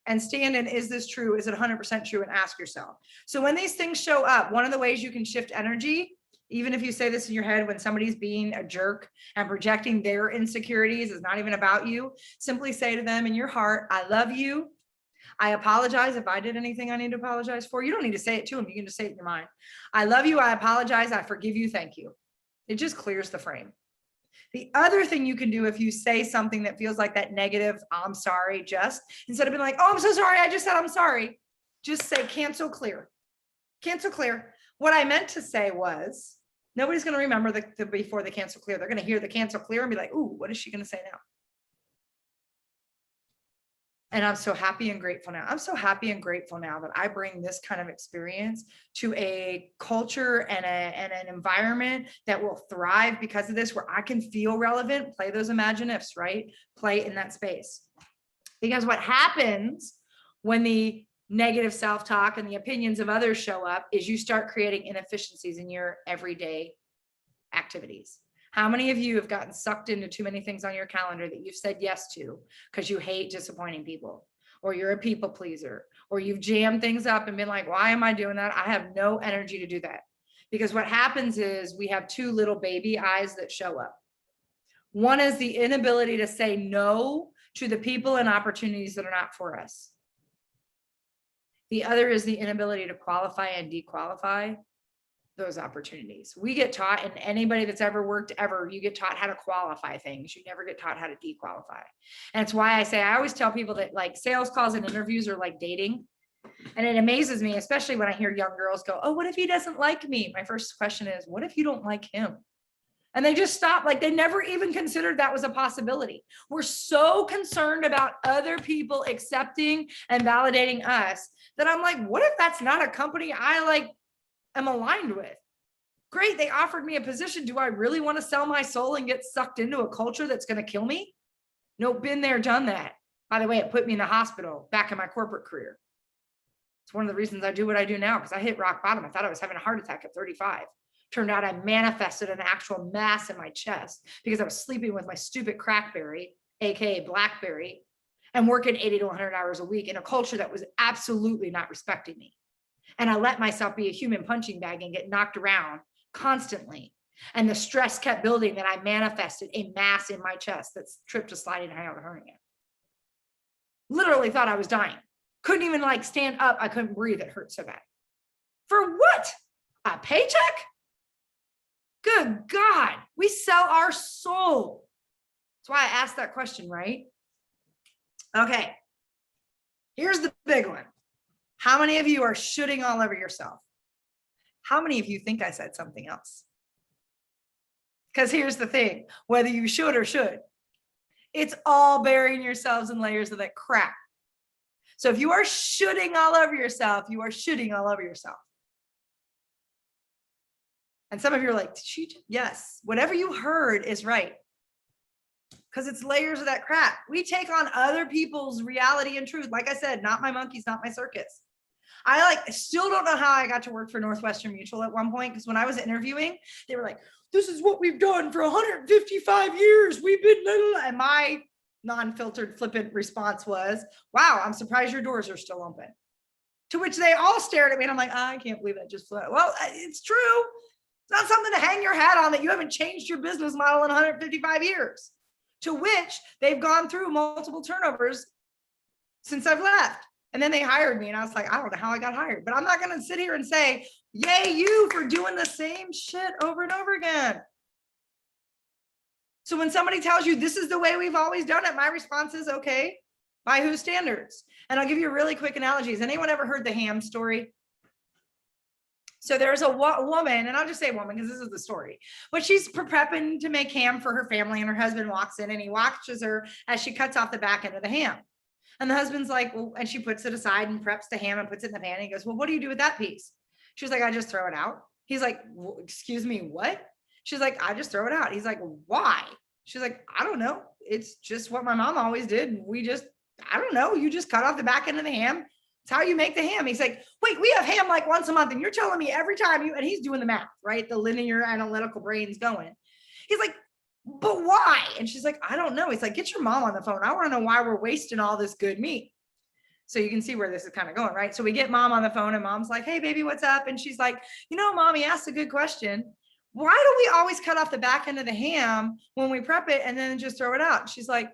and stand in, is this true? Is it 100% true? And ask yourself. So when these things show up, one of the ways you can shift energy, even if you say this in your head, when somebody's being a jerk and projecting their insecurities, is not even about you, simply say to them in your heart, I love you. I apologize if I did anything I need to apologize for. You don't need to say it to them. You can just say it in your mind. I love you. I apologize. I forgive you. Thank you. It just clears the frame. The other thing you can do if you say something that feels like that negative, I'm sorry, just instead of being like, oh, I'm so sorry, I just said I'm sorry, just say cancel clear. Cancel clear. What I meant to say was, nobody's going to remember the before the cancel clear. They're going to hear the cancel clear and be like, ooh, what is she going to say now? And I'm so happy and grateful now. I'm so happy and grateful now that I bring this kind of experience to a culture and an environment that will thrive because of this, where I can feel relevant, play those imaginifs, right? Play in that space. Because what happens when the negative self-talk and the opinions of others show up is you start creating inefficiencies in your everyday activities. How many of you have gotten sucked into too many things on your calendar that you've said yes to because you hate disappointing people, or you're a people pleaser, or you've jammed things up and been like, why am I doing that? I have no energy to do that. Because what happens is we have two little baby eyes that show up. One is the inability to say no to the people and opportunities that are not for us. The other is the inability to qualify and dequalify those opportunities. We get taught, and anybody that's ever worked ever, you get taught how to qualify things. You never get taught how to dequalify. And it's why I always tell people that like sales calls and interviews are like dating. And it amazes me, especially when I hear young girls go, oh, what if he doesn't like me? My first question is, what if you don't like him? And they just stop, like they never even considered that was a possibility. We're so concerned about other people accepting and validating us that I'm like, what if that's not a company I like am aligned with? Great, they offered me a position. Do I really want to sell my soul and get sucked into a culture that's going to kill me? Nope, been there, done that. By the way, it put me in the hospital back in my corporate career. It's one of the reasons I do what I do now, because I hit rock bottom. I thought I was having a heart attack at 35. Turned out I manifested an actual mass in my chest because I was sleeping with my stupid crackberry, AKA Blackberry, and working 80 to 100 hours a week in a culture that was absolutely not respecting me. And I let myself be a human punching bag and get knocked around constantly. And the stress kept building that I manifested a mass in my chest that's tripped to sliding and hernia. Literally thought I was dying. Couldn't even like stand up. I couldn't breathe. It hurt so bad. For what? A paycheck? Good God, we sell our soul. That's why I asked that question, right? Okay, here's the big one. How many of you are shooting all over yourself? How many of you think I said something else? Because here's the thing, whether you should or should, it's all burying yourselves in layers of that crap. So if you are shooting all over yourself, you are shooting all over yourself. And some of you are like, yes, whatever you heard is right. Because it's layers of that crap. We take on other people's reality and truth. Like I said, not my monkeys, not my circus. I still don't know how I got to work for Northwestern Mutual at one point, because when I was interviewing, they were like, this is what we've done for 155 years. We've been, and my non-filtered flippant response was, wow, I'm surprised your doors are still open. To which they all stared at me and I'm like, I can't believe that just flew. Well, it's true. It's not something to hang your hat on that you haven't changed your business model in 155 years. To which they've gone through multiple turnovers since I've left. And then they hired me and I was like, I don't know how I got hired, but I'm not going to sit here and say, yay, you for doing the same shit over and over again. So when somebody tells you this is the way we've always done it, my response is, okay, by whose standards? And I'll give you a really quick analogy. Has anyone ever heard the ham story? So there's a woman, and I'll just say woman because this is the story, but she's prepping to make ham for her family, and her husband walks in and he watches her as she cuts off the back end of the ham. And the husband's like, well, and she puts it aside and preps the ham and puts it in the pan. And he goes, well, what do you do with that piece? She's like, I just throw it out. He's like, excuse me, what? She's like, I just throw it out. He's like, why? She's like, I don't know. It's just what my mom always did. I don't know. You just cut off the back end of the ham. It's how you make the ham. He's like, wait, we have ham like once a month. And you're telling me every time and he's doing the math, right? The linear analytical brain's going. He's like, but why? And she's like, I don't know. He's like, get your mom on the phone. I want to know why we're wasting all this good meat. So you can see where this is kind of going, right? So we get mom on the phone and mom's like, hey, baby, what's up? And she's like, mommy asked a good question. Why do we always cut off the back end of the ham when we prep it and then just throw it out? She's like,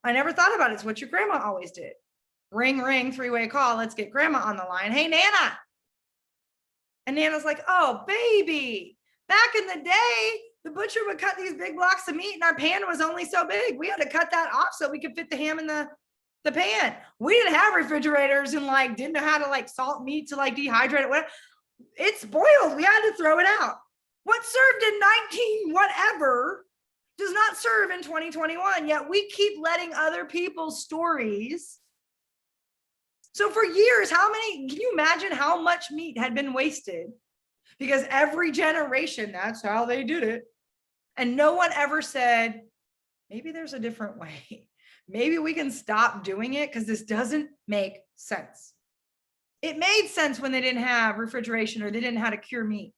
I never thought about it. It's what your grandma always did. Ring, ring, three-way call. Let's get grandma on the line. Hey, Nana. And Nana's like, oh, baby, back in the day, the butcher would cut these big blocks of meat and our pan was only so big. We had to cut that off so we could fit the ham in the pan. We didn't have refrigerators and didn't know how to salt meat to dehydrate it. It spoiled. We had to throw it out. What served in 19 whatever does not serve in 2021, yet we keep letting other people's stories. So for years, can you imagine how much meat had been wasted? Because every generation, that's how they did it. And no one ever said, maybe there's a different way. Maybe we can stop doing it because this doesn't make sense. It made sense when they didn't have refrigeration or they didn't know how to cure meat.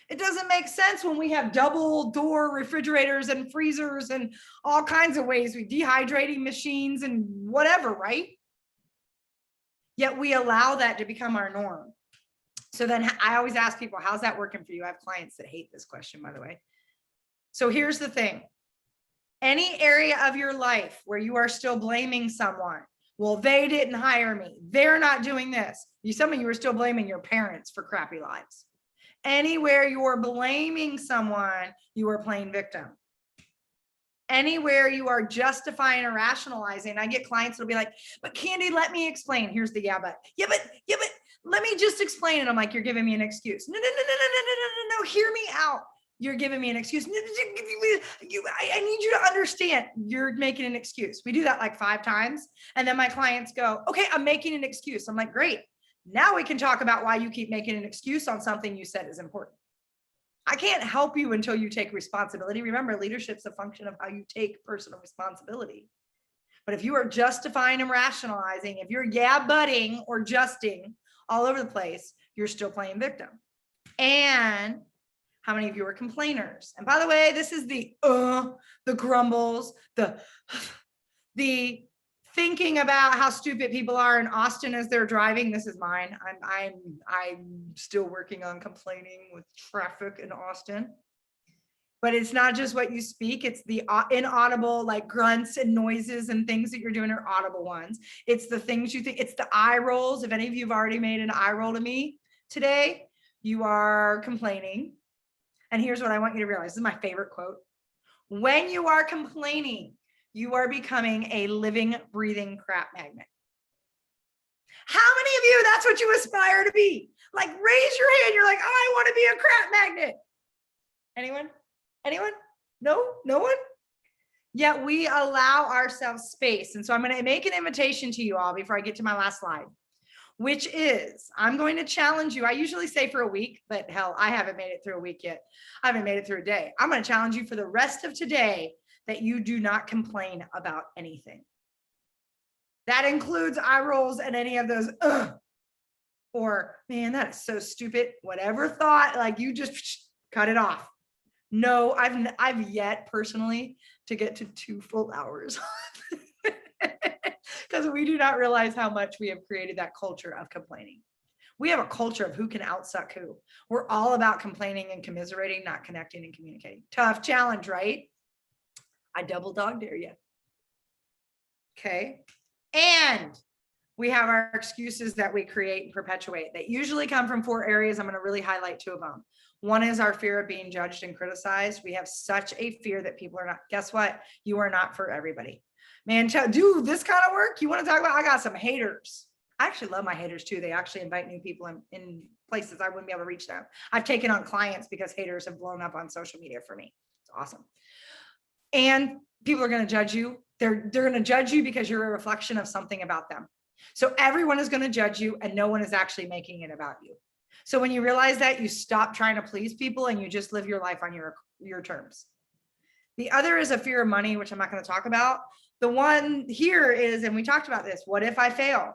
It doesn't make sense when we have double door refrigerators and freezers and all kinds of ways with dehydrating machines and whatever, right? Yet we allow that to become our norm. So then I always ask people, how's that working for you? I have clients that hate this question, by the way. So here's the thing. Any area of your life where you are still blaming someone, Well, they didn't hire me. They're not doing this. Some of you are still blaming your parents for crappy lives. Anywhere you are blaming someone, you are playing victim. Anywhere you are justifying or rationalizing, I get clients that'll be like, but Candy, let me explain. Here's the yeah, but let me just explain. And I'm like, you're giving me an excuse. No, hear me out. You're giving me an excuse. I need you to understand. You're making an excuse. We do that like 5 times. And then my clients go, okay, I'm making an excuse. I'm like, great. Now we can talk about why you keep making an excuse on something you said is important. I can't help you until you take responsibility. Remember, leadership's a function of how you take personal responsibility. But if you are justifying and rationalizing, if you're yeah-butting or justing all over the place, you're still playing victim. And how many of you are complainers? And by the way, this is the grumbles, the thinking about how stupid people are in Austin as they're driving. This is mine. I'm still working on complaining with traffic in Austin. But it's not just what you speak. It's the inaudible, like grunts and noises and things that you're doing are audible ones. It's the things you think. It's the eye rolls. If any of you have already made an eye roll to me today, you are complaining. And here's what I want you to realize. This is my favorite quote. When you are complaining, you are becoming a living, breathing crap magnet. How many of you, that's what you aspire to be? Like, raise your hand. You're like, oh, I want to be a crap magnet. Anyone? Anyone? No? No one? Yet we allow ourselves space. And so I'm going to make an invitation to you all before I get to my last slide, which is I'm going to challenge you. I usually say for a week, but hell, I haven't made it through a week yet. I haven't made it through a day. I'm going to challenge you for the rest of today that you do not complain about anything. That includes eye rolls and any of those, or man, that is so stupid. Whatever thought, like you just cut it off. No, I've yet personally to get to 2 full hours because we do not realize how much we have created that culture of complaining. We have a culture of who can outsuck who. We're all about complaining and commiserating, not connecting and communicating. Tough challenge, right? I double dog dare you. Okay. And we have our excuses that we create and perpetuate that usually come from 4 areas. I'm going to really highlight 2 of them. One is our fear of being judged and criticized. We have such a fear that people are not, guess what? You are not for everybody. Man, do this kind of work. You want to talk about, I got some haters. I actually love my haters too. They actually invite new people in places I wouldn't be able to reach them. I've taken on clients because haters have blown up on social media for me. It's awesome. And people are going to judge you. They're going to judge you because you're a reflection of something about them. So everyone is going to judge you and no one is actually making it about you. So when you realize that, you stop trying to please people and you just live your life on your terms. The other is a fear of money, which I'm not going to talk about. The one here is, and we talked about this, what if I fail?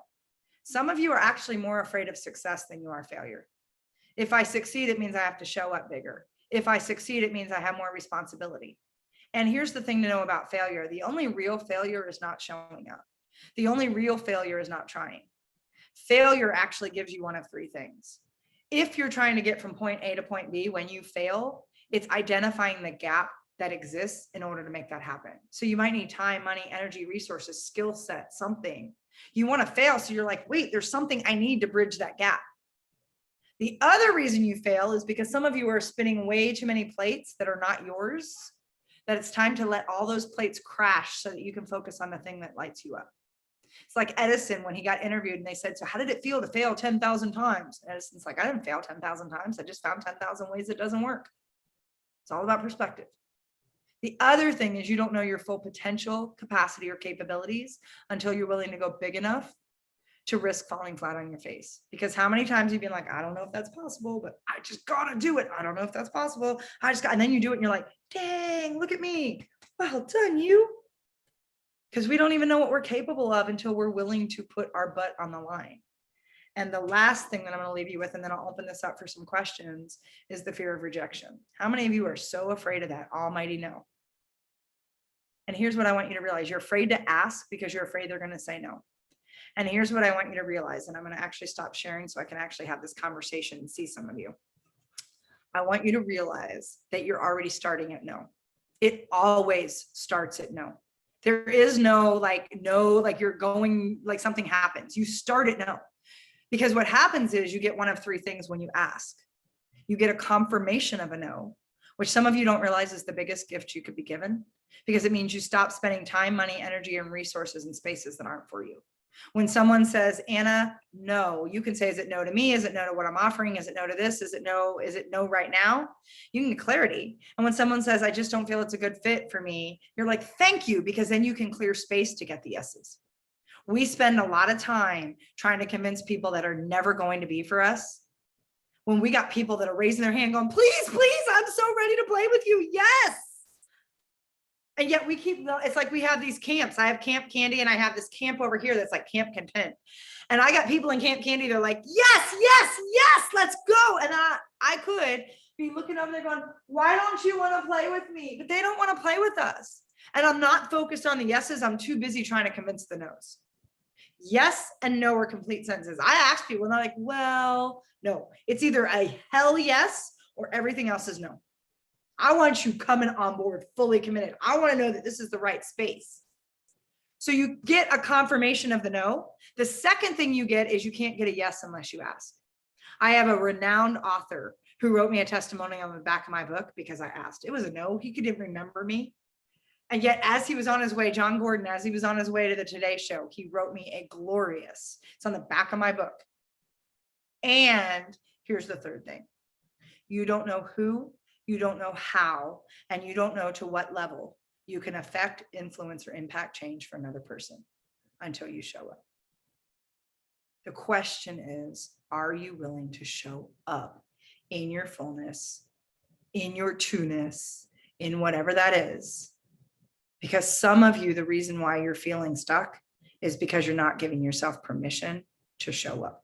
Some of you are actually more afraid of success than you are failure. If I succeed, it means I have to show up bigger. If I succeed, it means I have more responsibility. And here's the thing to know about failure. The only real failure is not showing up. The only real failure is not trying. Failure actually gives you one of 3 things. If you're trying to get from point A to point B, when you fail, it's identifying the gap that exists in order to make that happen. So you might need time, money, energy, resources, skill set, something. You want to fail. So you're like, wait, there's something I need to bridge that gap. The other reason you fail is because some of you are spinning way too many plates that are not yours, that it's time to let all those plates crash so that you can focus on the thing that lights you up. It's like Edison when he got interviewed and they said, so how did it feel to fail 10,000 times? And Edison's like, I didn't fail 10,000 times. I just found 10,000 ways it doesn't work. It's all about perspective. The other thing is you don't know your full potential, capacity, or capabilities until you're willing to go big enough to risk falling flat on your face. Because how many times you've been like, I don't know if that's possible, but I just gotta do it. I don't know if that's possible. And then you do it and you're like, dang, look at me. Well done, you. Because we don't even know what we're capable of until we're willing to put our butt on the line. And the last thing that I'm going to leave you with, and then I'll open this up for some questions, is the fear of rejection. How many of you are so afraid of that almighty no? And here's what I want you to realize. You're afraid to ask because you're afraid they're going to say no. And here's what I want you to realize, and I'm going to actually stop sharing so I can actually have this conversation and see some of you. I want you to realize that you're already starting at no. It always starts at no. There is no like, no, like you're going, like something happens. You start at no. Because what happens is you get one of three things when you ask. You get a confirmation of a no, which some of you don't realize is the biggest gift you could be given, because it means you stop spending time, money, energy, and resources in spaces that aren't for you. When someone says, Anna, no, you can say, is it no to me? Is it no to what I'm offering? Is it no to this? Is it no right now? You can get clarity. And when someone says, I just don't feel it's a good fit for me, you're like, thank you, because then you can clear space to get the yeses. We spend a lot of time trying to convince people that are never going to be for us, when we got people that are raising their hand going, please, please, I'm so ready to play with you. Yes. And yet we keep, it's like we have these camps. I have Camp Candy and I have this camp over here that's like Camp Content. And I got people in Camp Candy, they're like, yes, yes, yes, let's go. And I could be looking over there going, why don't you want to play with me? But they don't want to play with us. And I'm not focused on the yeses. I'm too busy trying to convince the nos. Yes and no are complete sentences. I ask people and they're like, well, no, it's either a hell yes or everything else is no. I want you coming on board, fully committed. I want to know that this is the right space. So you get a confirmation of the no. The second thing you get is you can't get a yes unless you ask. I have a renowned author who wrote me a testimonial on the back of my book because I asked. It was a no. He couldn't remember me. And yet, as he was on his way, John Gordon, as he was on his way to the Today Show, he wrote me a glorious, it's on the back of my book. And here's the third thing. You don't know who, you don't know how, and you don't know to what level you can affect, influence, or impact change for another person until you show up. The question is, are you willing to show up in your fullness, in your two-ness, in whatever that is? Because some of you, the reason why you're feeling stuck is because you're not giving yourself permission to show up.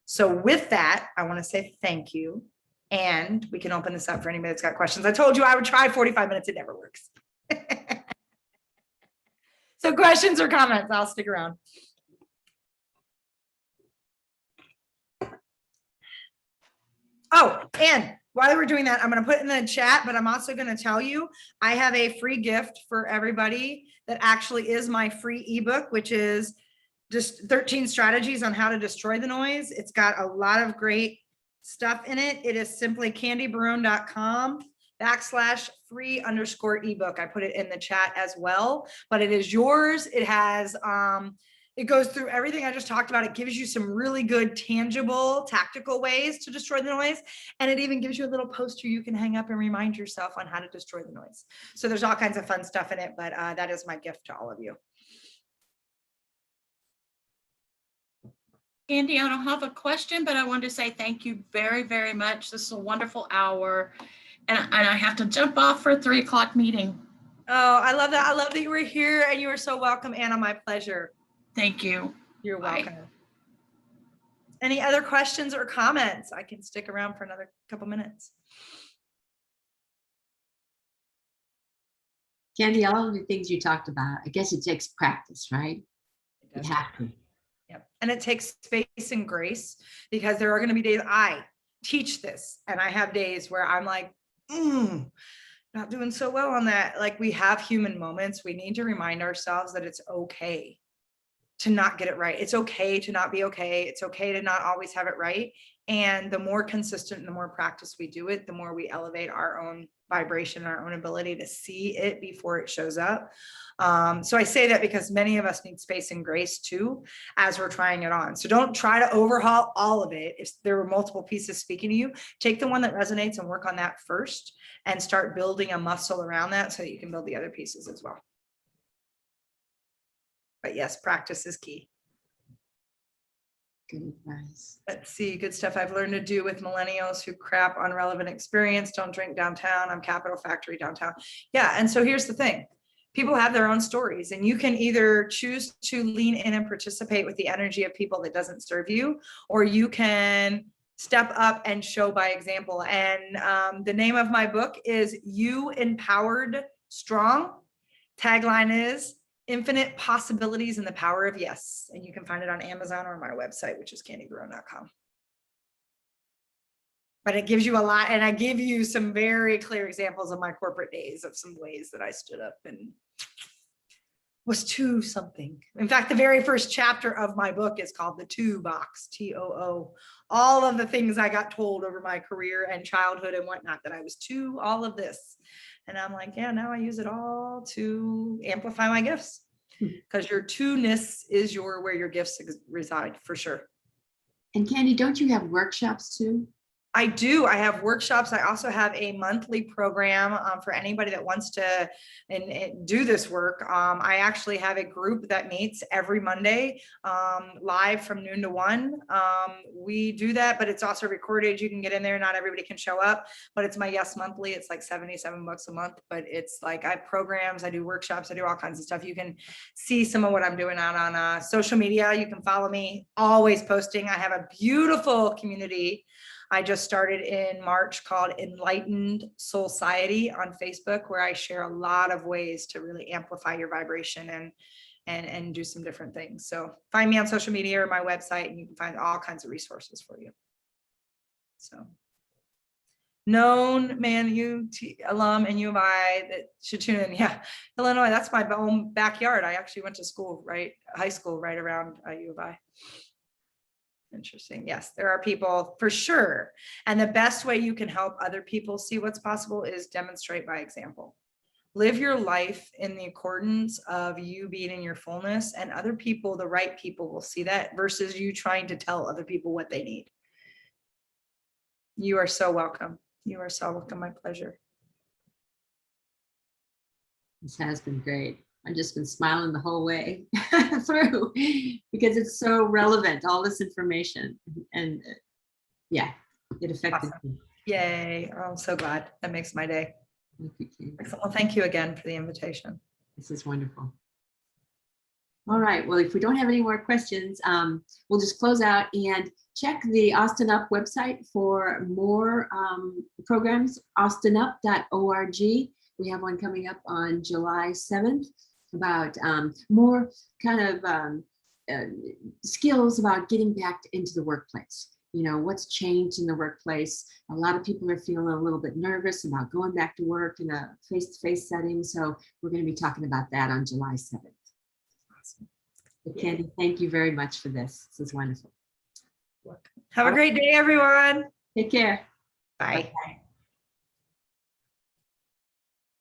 So with that, I want to say thank you. And we can open this up for anybody that's got questions. I told you I would try 45 minutes. It never works. So questions or comments, I'll stick around. Oh, and while we're doing that, I'm going to put in the chat, but I'm also going to tell you, I have a free gift for everybody that actually is my free ebook, which is just 13 strategies on how to destroy the noise. It's got a lot of great stuff in it. It is simply candybarone.com/free_ebook. I put it in the chat as well, but it is yours. It has, it goes through everything I just talked about. It gives you some really good, tangible, tactical ways to destroy the noise. And it even gives you a little poster you can hang up and remind yourself on how to destroy the noise. So there's all kinds of fun stuff in it, but that is my gift to all of you. Andy, I don't have a question, but I wanted to say thank you very, very much. This is a wonderful hour. And I have to jump off for a 3 o'clock meeting. Oh, I love that. I love that you were here and you were so welcome, Anna. My pleasure. Thank you. You're Bye. welcome. Any other questions or comments? I can stick around for another couple minutes. Candy, all of the things you talked about, I guess it takes practice, right? It You have to. Yep. And it takes space and grace, because there are going to be days I teach this and I have days where I'm like, not doing so well on that. Like, we have human moments. We need to remind ourselves that it's okay to not get it right. It's okay to not be okay. It's okay to not always have it right. And the more consistent and the more practice we do it, the more we elevate our own vibration, our own ability to see it before it shows up. So I say that because many of us need space and grace too, as we're trying it on. So don't try to overhaul all of it. If there were multiple pieces speaking to you, take the one that resonates and work on that first, and start building a muscle around that so that you can build the other pieces as well. But yes, practice is key. Good advice. Let's see, good stuff I've learned to do with millennials who crap on relevant experience. Don't drink downtown. I'm Capital Factory downtown. Yeah, and so here's the thing. People have their own stories, and you can either choose to lean in and participate with the energy of people that doesn't serve you, or you can step up and show by example. And the name of my book is You Empowered Strong. Tagline is Infinite Possibilities and the Power of Yes. And you can find it on Amazon or my website, which is candybarone.com. But it gives you a lot, and I give you some very clear examples of my corporate days of some ways that I stood up and was two something. In fact, the very first chapter of my book is called The Two Box, TOO. All of the things I got told over my career and childhood and whatnot, that I was two, all of this. And I'm like, yeah, now I use it all to amplify my gifts, because your two-ness is where your gifts reside, for sure. And Candy, don't you have workshops too? I do. I have workshops. I also have a monthly program for anybody that wants to and do this work. I actually have a group that meets every Monday live from noon to 1. We do that, but it's also recorded. You can get in there. Not everybody can show up, but it's my Yes Monthly. It's like $77 a month, but it's like I have programs, I do workshops, I do all kinds of stuff. You can see some of what I'm doing out on social media. You can follow me, always posting. I have a beautiful community I just started in March called Enlightened Society on Facebook, where I share a lot of ways to really amplify your vibration and do some different things. So find me on social media or my website, and you can find all kinds of resources for you. So known man, alum and U of I that should tune in. Yeah, Illinois, that's my own backyard. I actually went to school, high school right around U of I. Interesting. Yes, there are people for sure. And the best way you can help other people see what's possible is demonstrate by example. Live your life in the accordance of you being in your fullness, and other people, the right people, will see that, versus you trying to tell other people what they need. You are so welcome. You are so welcome. My pleasure. This has been great. I've just been smiling the whole way through, because it's so relevant, all this information. And yeah, it affected me. Yay. I'm so glad. That makes my day. Thank you, Candy. Excellent. Well, thank you again for the invitation. This is wonderful. All right. Well, if we don't have any more questions, we'll just close out and check the Austin Up website for more programs, austinup.org. We have one coming up on July 7th about more kind of skills about getting back into the workplace. You know, what's changed in the workplace. A lot of people are feeling a little bit nervous about going back to work in a face-to-face setting. So we're going to be talking about that on July 7th. Awesome. But Candy, thank you very much for this. This is wonderful. Have a great day, everyone. Take care. Bye. Bye.